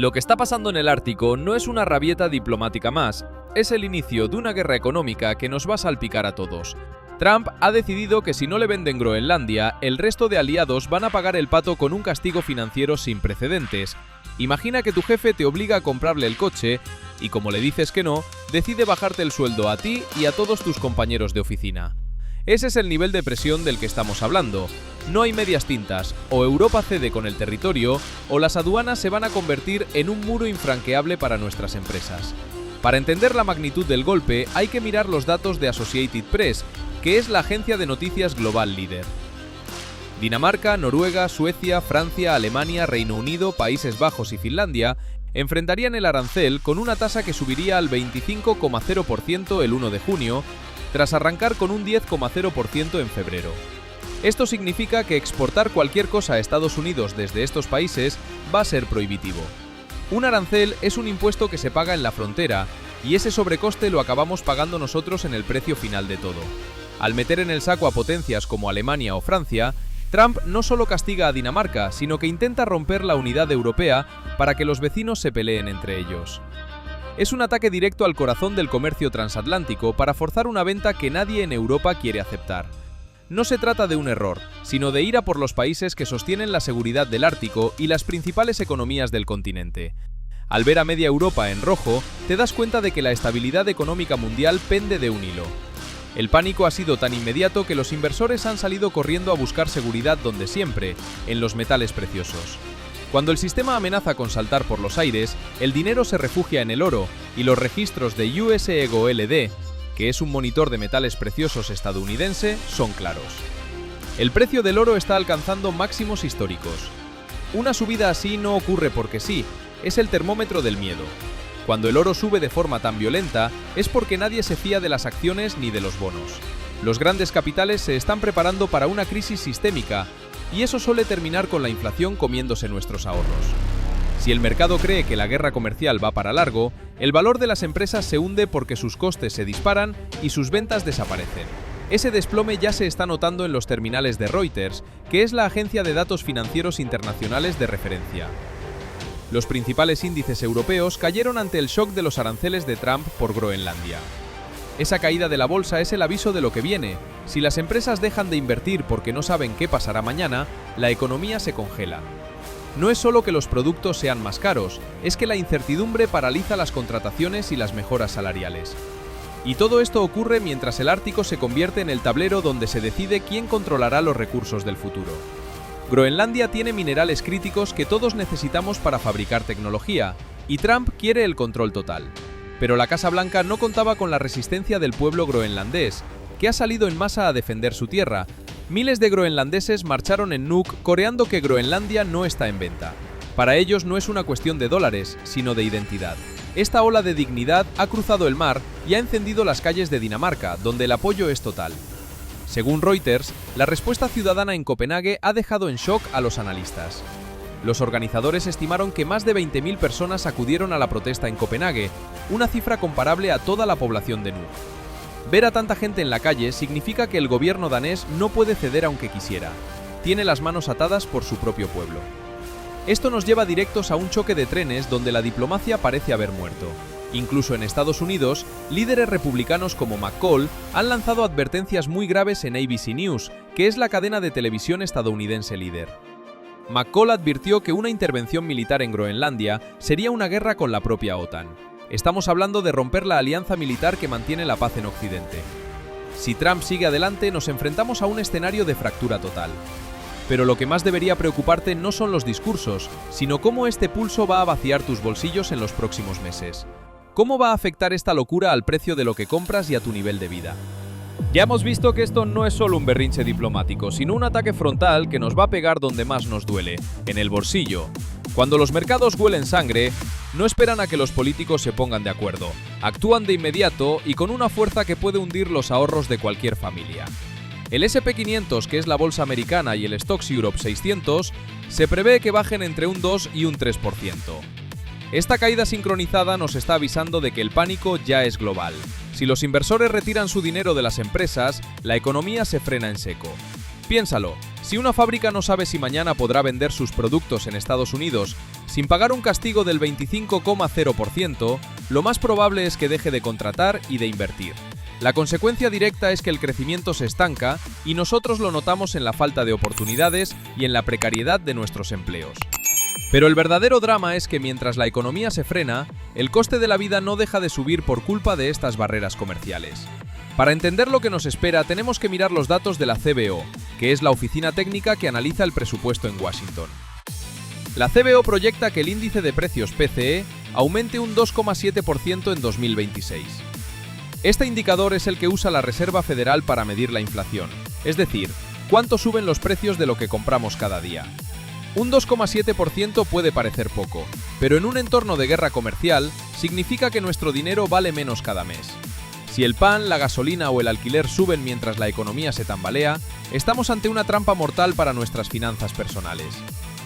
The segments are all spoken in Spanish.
Lo que está pasando en el Ártico no es una rabieta diplomática más, es el inicio de una guerra económica que nos va a salpicar a todos. Trump ha decidido que si no le venden Groenlandia, el resto de aliados van a pagar el pato con un castigo financiero sin precedentes. Imagina que tu jefe te obliga a comprarle el coche y, como le dices que no, decide bajarte el sueldo a ti y a todos tus compañeros de oficina. Ese es el nivel de presión del que estamos hablando. No hay medias tintas, o Europa cede con el territorio, o las aduanas se van a convertir en un muro infranqueable para nuestras empresas. Para entender la magnitud del golpe, hay que mirar los datos de Associated Press, que es la agencia de noticias global líder. Dinamarca, Noruega, Suecia, Francia, Alemania, Reino Unido, Países Bajos y Finlandia enfrentarían el arancel con una tasa que subiría al 25,0% el 1 de junio, tras arrancar con un 10,0% en febrero. Esto significa que exportar cualquier cosa a Estados Unidos desde estos países va a ser prohibitivo. Un arancel es un impuesto que se paga en la frontera, y ese sobrecoste lo acabamos pagando nosotros en el precio final de todo. Al meter en el saco a potencias como Alemania o Francia, Trump no solo castiga a Dinamarca, sino que intenta romper la unidad europea para que los vecinos se peleen entre ellos. Es un ataque directo al corazón del comercio transatlántico para forzar una venta que nadie en Europa quiere aceptar. No se trata de un error, sino de ira por los países que sostienen la seguridad del Ártico y las principales economías del continente. Al ver a media Europa en rojo, te das cuenta de que la estabilidad económica mundial pende de un hilo. El pánico ha sido tan inmediato que los inversores han salido corriendo a buscar seguridad donde siempre, en los metales preciosos. Cuando el sistema amenaza con saltar por los aires, el dinero se refugia en el oro y los registros de US Gold, que es un monitor de metales preciosos estadounidense, son claros. El precio del oro está alcanzando máximos históricos. Una subida así no ocurre porque sí, es el termómetro del miedo. Cuando el oro sube de forma tan violenta, es porque nadie se fía de las acciones ni de los bonos. Los grandes capitales se están preparando para una crisis sistémica, y eso suele terminar con la inflación comiéndose nuestros ahorros. Si el mercado cree que la guerra comercial va para largo, el valor de las empresas se hunde porque sus costes se disparan y sus ventas desaparecen. Ese desplome ya se está notando en los terminales de Reuters, que es la agencia de datos financieros internacionales de referencia. Los principales índices europeos cayeron ante el shock de los aranceles de Trump por Groenlandia. Esa caída de la bolsa es el aviso de lo que viene. Si las empresas dejan de invertir porque no saben qué pasará mañana, la economía se congela. No es solo que los productos sean más caros, es que la incertidumbre paraliza las contrataciones y las mejoras salariales. Y todo esto ocurre mientras el Ártico se convierte en el tablero donde se decide quién controlará los recursos del futuro. Groenlandia tiene minerales críticos que todos necesitamos para fabricar tecnología, y Trump quiere el control total. Pero la Casa Blanca no contaba con la resistencia del pueblo groenlandés, que ha salido en masa a defender su tierra. Miles de groenlandeses marcharon en Nuuk coreando que Groenlandia no está en venta. Para ellos no es una cuestión de dólares, sino de identidad. Esta ola de dignidad ha cruzado el mar y ha encendido las calles de Dinamarca, donde el apoyo es total. Según Reuters, la respuesta ciudadana en Copenhague ha dejado en shock a los analistas. Los organizadores estimaron que más de 20.000 personas acudieron a la protesta en Copenhague, una cifra comparable a toda la población de Nuuk. Ver a tanta gente en la calle significa que el gobierno danés no puede ceder aunque quisiera. Tiene las manos atadas por su propio pueblo. Esto nos lleva directos a un choque de trenes donde la diplomacia parece haber muerto. Incluso en Estados Unidos, líderes republicanos como McCall han lanzado advertencias muy graves en ABC News, que es la cadena de televisión estadounidense líder. McCall advirtió que una intervención militar en Groenlandia sería una guerra con la propia OTAN. Estamos hablando de romper la alianza militar que mantiene la paz en Occidente. Si Trump sigue adelante, nos enfrentamos a un escenario de fractura total. Pero lo que más debería preocuparte no son los discursos, sino cómo este pulso va a vaciar tus bolsillos en los próximos meses. ¿Cómo va a afectar esta locura al precio de lo que compras y a tu nivel de vida? Ya hemos visto que esto no es solo un berrinche diplomático, sino un ataque frontal que nos va a pegar donde más nos duele, en el bolsillo. Cuando los mercados huelen sangre, no esperan a que los políticos se pongan de acuerdo. Actúan de inmediato y con una fuerza que puede hundir los ahorros de cualquier familia. El S&P 500, que es la bolsa americana, y el Stocks Europe 600, se prevé que bajen entre un 2 y un 3%. Esta caída sincronizada nos está avisando de que el pánico ya es global. Si los inversores retiran su dinero de las empresas, la economía se frena en seco. Piénsalo, Si una fábrica no sabe si mañana podrá vender sus productos en Estados Unidos sin pagar un castigo del 25,0%, lo más probable es que deje de contratar y de invertir. La consecuencia directa es que el crecimiento se estanca y nosotros lo notamos en la falta de oportunidades y en la precariedad de nuestros empleos. Pero el verdadero drama es que mientras la economía se frena, el coste de la vida no deja de subir por culpa de estas barreras comerciales. Para entender lo que nos espera, tenemos que mirar los datos de la CBO, que es la oficina técnica que analiza el presupuesto en Washington. La CBO proyecta que el índice de precios PCE aumente un 2,7% en 2026. Este indicador es el que usa la Reserva Federal para medir la inflación, es decir, cuánto suben los precios de lo que compramos cada día. Un 2,7% puede parecer poco, pero en un entorno de guerra comercial significa que nuestro dinero vale menos cada mes. Si el pan, la gasolina o el alquiler suben mientras la economía se tambalea, estamos ante una trampa mortal para nuestras finanzas personales.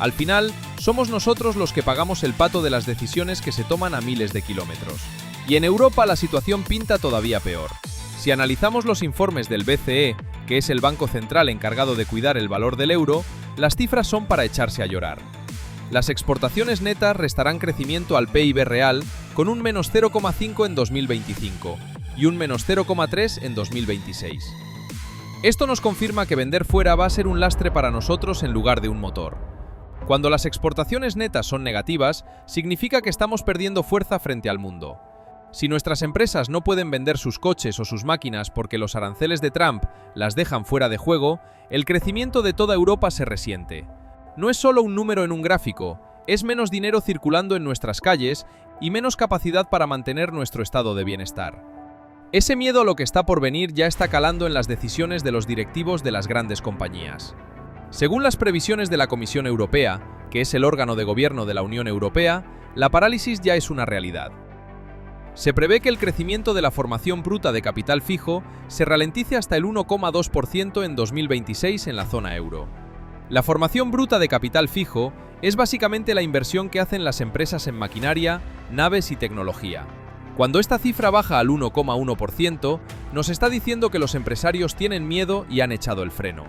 Al final, somos nosotros los que pagamos el pato de las decisiones que se toman a miles de kilómetros. Y en Europa la situación pinta todavía peor. Si analizamos los informes del BCE, que es el Banco Central encargado de cuidar el valor del euro, las cifras son para echarse a llorar. Las exportaciones netas restarán crecimiento al PIB real con un menos 0,5 en 2025 y un menos 0,3 en 2026. Esto nos confirma que vender fuera va a ser un lastre para nosotros en lugar de un motor. Cuando las exportaciones netas son negativas, significa que estamos perdiendo fuerza frente al mundo. Si nuestras empresas no pueden vender sus coches o sus máquinas porque los aranceles de Trump las dejan fuera de juego, el crecimiento de toda Europa se resiente. No es solo un número en un gráfico, es menos dinero circulando en nuestras calles y menos capacidad para mantener nuestro estado de bienestar. Ese miedo a lo que está por venir ya está calando en las decisiones de los directivos de las grandes compañías. Según las previsiones de la Comisión Europea, que es el órgano de gobierno de la Unión Europea, la parálisis ya es una realidad. Se prevé que el crecimiento de la formación bruta de capital fijo se ralentice hasta el 1,2% en 2026 en la zona euro. La formación bruta de capital fijo es básicamente la inversión que hacen las empresas en maquinaria, naves y tecnología. Cuando esta cifra baja al 1,1%, nos está diciendo que los empresarios tienen miedo y han echado el freno.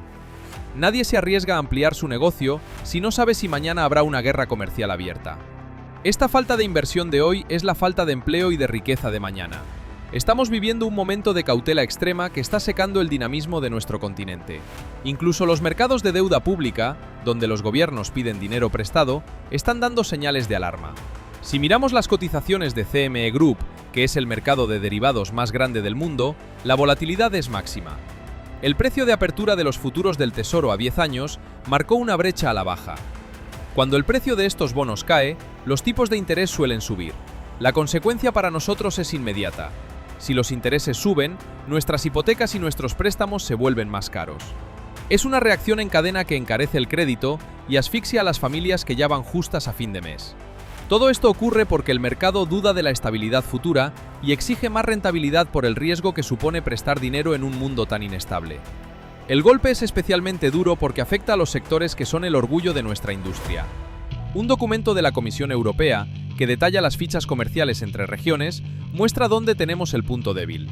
Nadie se arriesga a ampliar su negocio si no sabe si mañana habrá una guerra comercial abierta. Esta falta de inversión de hoy es la falta de empleo y de riqueza de mañana. Estamos viviendo un momento de cautela extrema que está secando el dinamismo de nuestro continente. Incluso los mercados de deuda pública, donde los gobiernos piden dinero prestado, están dando señales de alarma. Si miramos las cotizaciones de CME Group, que es el mercado de derivados más grande del mundo, la volatilidad es máxima. El precio de apertura de los futuros del Tesoro a 10 años marcó una brecha a la baja. Cuando el precio de estos bonos cae, los tipos de interés suelen subir. La consecuencia para nosotros es inmediata. Si los intereses suben, nuestras hipotecas y nuestros préstamos se vuelven más caros. Es una reacción en cadena que encarece el crédito y asfixia a las familias que ya van justas a fin de mes. Todo esto ocurre porque el mercado duda de la estabilidad futura y exige más rentabilidad por el riesgo que supone prestar dinero en un mundo tan inestable. El golpe es especialmente duro porque afecta a los sectores que son el orgullo de nuestra industria. Un documento de la Comisión Europea, que detalla las fichas comerciales entre regiones, muestra dónde tenemos el punto débil.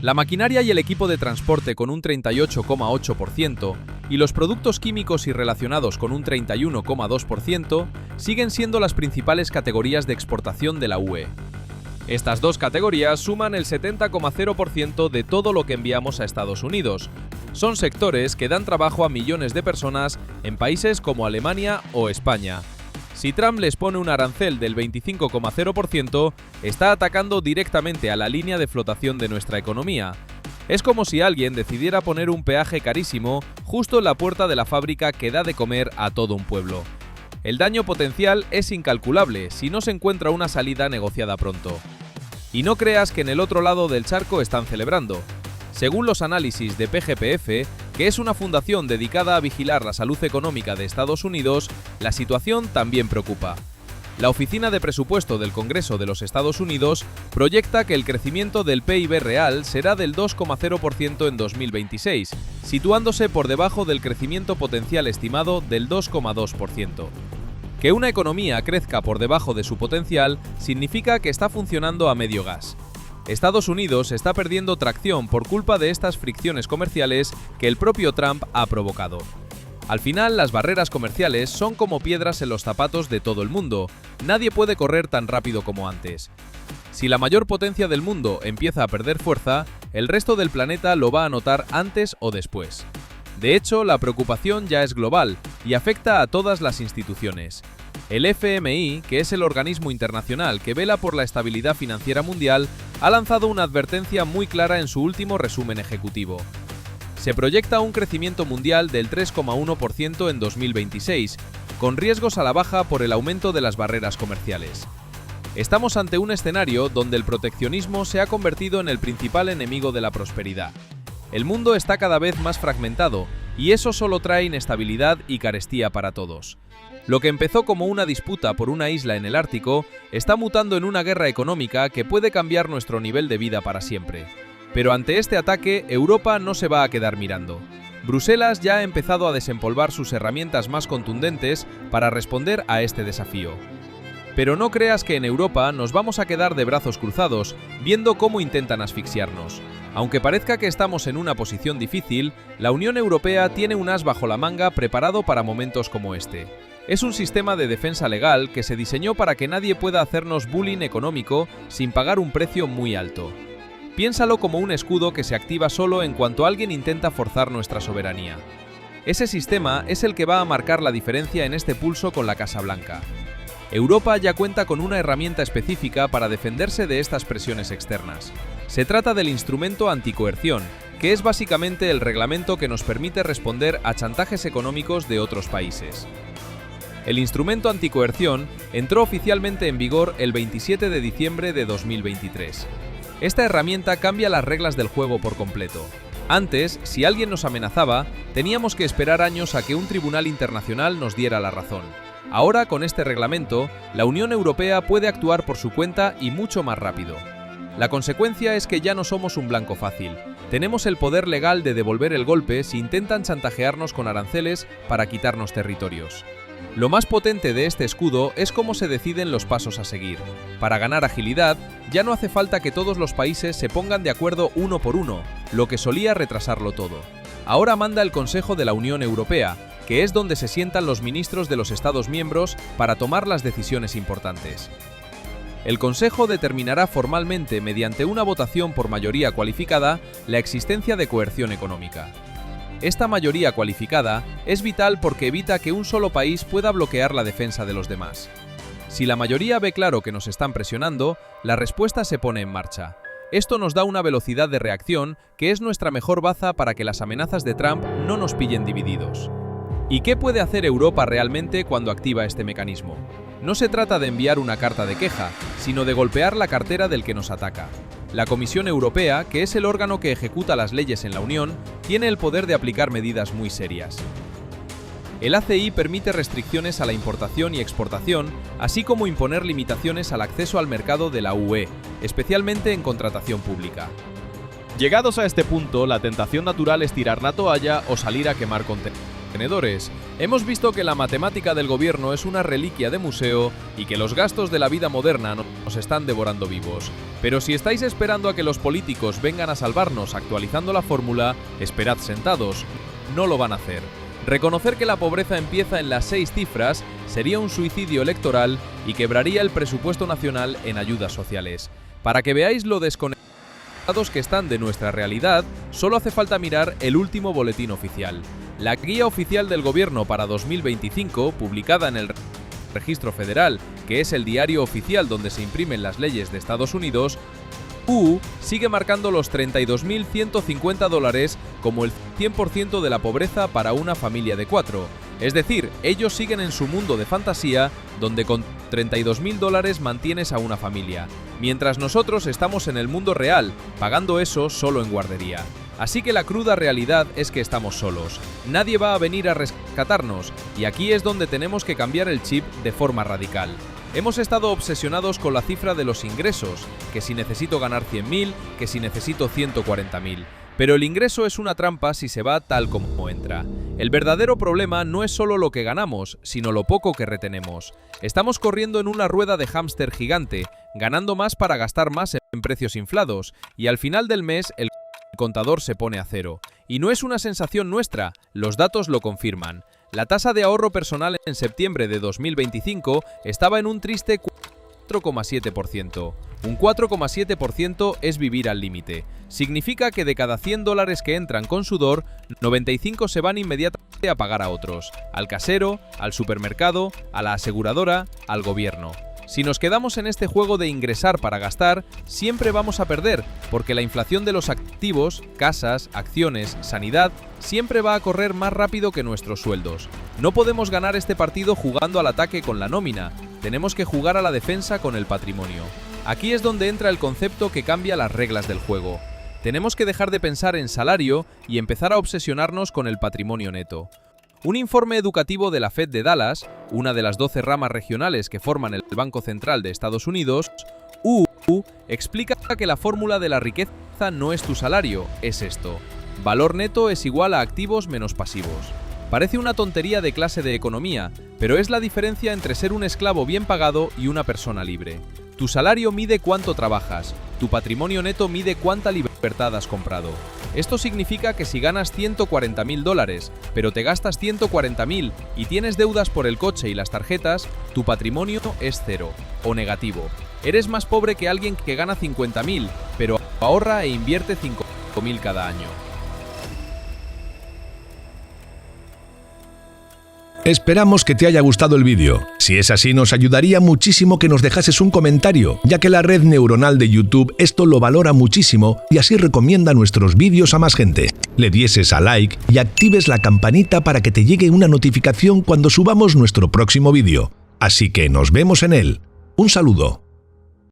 La maquinaria y el equipo de transporte con un 38,8% y los productos químicos y relacionados con un 31,2% siguen siendo las principales categorías de exportación de la UE. Estas dos categorías suman el 70,0% de todo lo que enviamos a Estados Unidos. Son sectores que dan trabajo a millones de personas en países como Alemania o España. Si Trump les pone un arancel del 25,0%, está atacando directamente a la línea de flotación de nuestra economía. Es como si alguien decidiera poner un peaje carísimo justo en la puerta de la fábrica que da de comer a todo un pueblo. El daño potencial es incalculable si no se encuentra una salida negociada pronto. Y no creas que en el otro lado del charco están celebrando. Según los análisis de PGPF, que es una fundación dedicada a vigilar la salud económica de Estados Unidos, la situación también preocupa. La Oficina de Presupuesto del Congreso de los Estados Unidos proyecta que el crecimiento del PIB real será del 2,0% en 2026, situándose por debajo del crecimiento potencial estimado del 2,2%. Que una economía crezca por debajo de su potencial significa que está funcionando a medio gas. Estados Unidos está perdiendo tracción por culpa de estas fricciones comerciales que el propio Trump ha provocado. Al final, las barreras comerciales son como piedras en los zapatos de todo el mundo. Nadie puede correr tan rápido como antes. Si la mayor potencia del mundo empieza a perder fuerza, el resto del planeta lo va a notar antes o después. De hecho, la preocupación ya es global y afecta a todas las instituciones. El FMI, que es el organismo internacional que vela por la estabilidad financiera mundial, ha lanzado una advertencia muy clara en su último resumen ejecutivo. Se proyecta un crecimiento mundial del 3,1% en 2026, con riesgos a la baja por el aumento de las barreras comerciales. Estamos ante un escenario donde el proteccionismo se ha convertido en el principal enemigo de la prosperidad. El mundo está cada vez más fragmentado, y eso solo trae inestabilidad y carestía para todos. Lo que empezó como una disputa por una isla en el Ártico está mutando en una guerra económica que puede cambiar nuestro nivel de vida para siempre. Pero ante este ataque, Europa no se va a quedar mirando. Bruselas ya ha empezado a desempolvar sus herramientas más contundentes para responder a este desafío. Pero no creas que en Europa nos vamos a quedar de brazos cruzados, viendo cómo intentan asfixiarnos. Aunque parezca que estamos en una posición difícil, la Unión Europea tiene un as bajo la manga preparado para momentos como este. Es un sistema de defensa legal que se diseñó para que nadie pueda hacernos bullying económico sin pagar un precio muy alto. Piénsalo como un escudo que se activa solo en cuanto alguien intenta forzar nuestra soberanía. Ese sistema es el que va a marcar la diferencia en este pulso con la Casa Blanca. Europa ya cuenta con una herramienta específica para defenderse de estas presiones externas. Se trata del instrumento anticoerción, que es básicamente el reglamento que nos permite responder a chantajes económicos de otros países. El instrumento anticoerción entró oficialmente en vigor el 27 de diciembre de 2023. Esta herramienta cambia las reglas del juego por completo. Antes, si alguien nos amenazaba, teníamos que esperar años a que un tribunal internacional nos diera la razón. Ahora, con este reglamento, la Unión Europea puede actuar por su cuenta y mucho más rápido. La consecuencia es que ya no somos un blanco fácil. Tenemos el poder legal de devolver el golpe si intentan chantajearnos con aranceles para quitarnos territorios. Lo más potente de este escudo es cómo se deciden los pasos a seguir. Para ganar agilidad, ya no hace falta que todos los países se pongan de acuerdo uno por uno, lo que solía retrasarlo todo. Ahora manda el Consejo de la Unión Europea, que es donde se sientan los ministros de los Estados miembros para tomar las decisiones importantes. El Consejo determinará formalmente, mediante una votación por mayoría cualificada, la existencia de coerción económica. Esta mayoría cualificada es vital porque evita que un solo país pueda bloquear la defensa de los demás. Si la mayoría ve claro que nos están presionando, la respuesta se pone en marcha. Esto nos da una velocidad de reacción que es nuestra mejor baza para que las amenazas de Trump no nos pillen divididos. ¿Y qué puede hacer Europa realmente cuando activa este mecanismo? No se trata de enviar una carta de queja, sino de golpear la cartera del que nos ataca. La Comisión Europea, que es el órgano que ejecuta las leyes en la Unión, tiene el poder de aplicar medidas muy serias. El ACI permite restricciones a la importación y exportación, así como imponer limitaciones al acceso al mercado de la UE, especialmente en contratación pública. Llegados a este punto, la tentación natural es tirar la toalla o salir a quemar contenedores. Hemos visto que la matemática del gobierno es una reliquia de museo y que los gastos de la vida moderna nos están devorando vivos. Pero si estáis esperando a que los políticos vengan a salvarnos actualizando la fórmula, esperad sentados. No lo van a hacer. Reconocer que la pobreza empieza en las 6 cifras sería un suicidio electoral y quebraría el presupuesto nacional en ayudas sociales. Para que veáis lo desconectados que están de nuestra realidad, solo hace falta mirar el último boletín oficial. La guía oficial del gobierno para 2025, publicada en el Registro Federal, que es el diario oficial donde se imprimen las leyes de Estados Unidos, sigue marcando los $32.150 como el 100% de la pobreza para una familia de 4. Es decir, ellos siguen en su mundo de fantasía, donde con $32.000 mantienes a una familia, mientras nosotros estamos en el mundo real, pagando eso solo en guardería. Así que la cruda realidad es que estamos solos. Nadie va a venir a rescatarnos, y aquí es donde tenemos que cambiar el chip de forma radical. Hemos estado obsesionados con la cifra de los ingresos, que si necesito ganar 100.000, que si necesito 140.000. Pero el ingreso es una trampa si se va tal como entra. El verdadero problema no es solo lo que ganamos, sino lo poco que retenemos. Estamos corriendo en una rueda de hámster gigante, ganando más para gastar más en precios inflados, y al final del mes el contador se pone a cero. Y no es una sensación nuestra, los datos lo confirman. La tasa de ahorro personal en septiembre de 2025 estaba en un triste 4,7%. Un 4,7% es vivir al límite. Significa que de cada $100 que entran con sudor, 95 se van inmediatamente a pagar a otros, al casero, al supermercado, a la aseguradora, al gobierno. Si nos quedamos en este juego de ingresar para gastar, siempre vamos a perder, porque la inflación de los activos, casas, acciones, sanidad, siempre va a correr más rápido que nuestros sueldos. No podemos ganar este partido jugando al ataque con la nómina, tenemos que jugar a la defensa con el patrimonio. Aquí es donde entra el concepto que cambia las reglas del juego. Tenemos que dejar de pensar en salario y empezar a obsesionarnos con el patrimonio neto. Un informe educativo de la Fed de Dallas, una de las 12 ramas regionales que forman el Banco Central de Estados Unidos, explica que la fórmula de la riqueza no es tu salario, es esto. Valor neto es igual a activos menos pasivos. Parece una tontería de clase de economía, pero es la diferencia entre ser un esclavo bien pagado y una persona libre. Tu salario mide cuánto trabajas, tu patrimonio neto mide cuánta libertad has comprado. Esto significa que si ganas $140.000, pero te gastas $140.000 y tienes deudas por el coche y las tarjetas, tu patrimonio es cero o negativo. Eres más pobre que alguien que gana $50.000, pero ahorra e invierte $5.000 cada año. Esperamos que te haya gustado el vídeo. Si es así, nos ayudaría muchísimo que nos dejases un comentario, ya que la red neuronal de YouTube esto lo valora muchísimo y así recomienda nuestros vídeos a más gente. Le dieses a like y actives la campanita para que te llegue una notificación cuando subamos nuestro próximo vídeo. Así que nos vemos en él. Un saludo.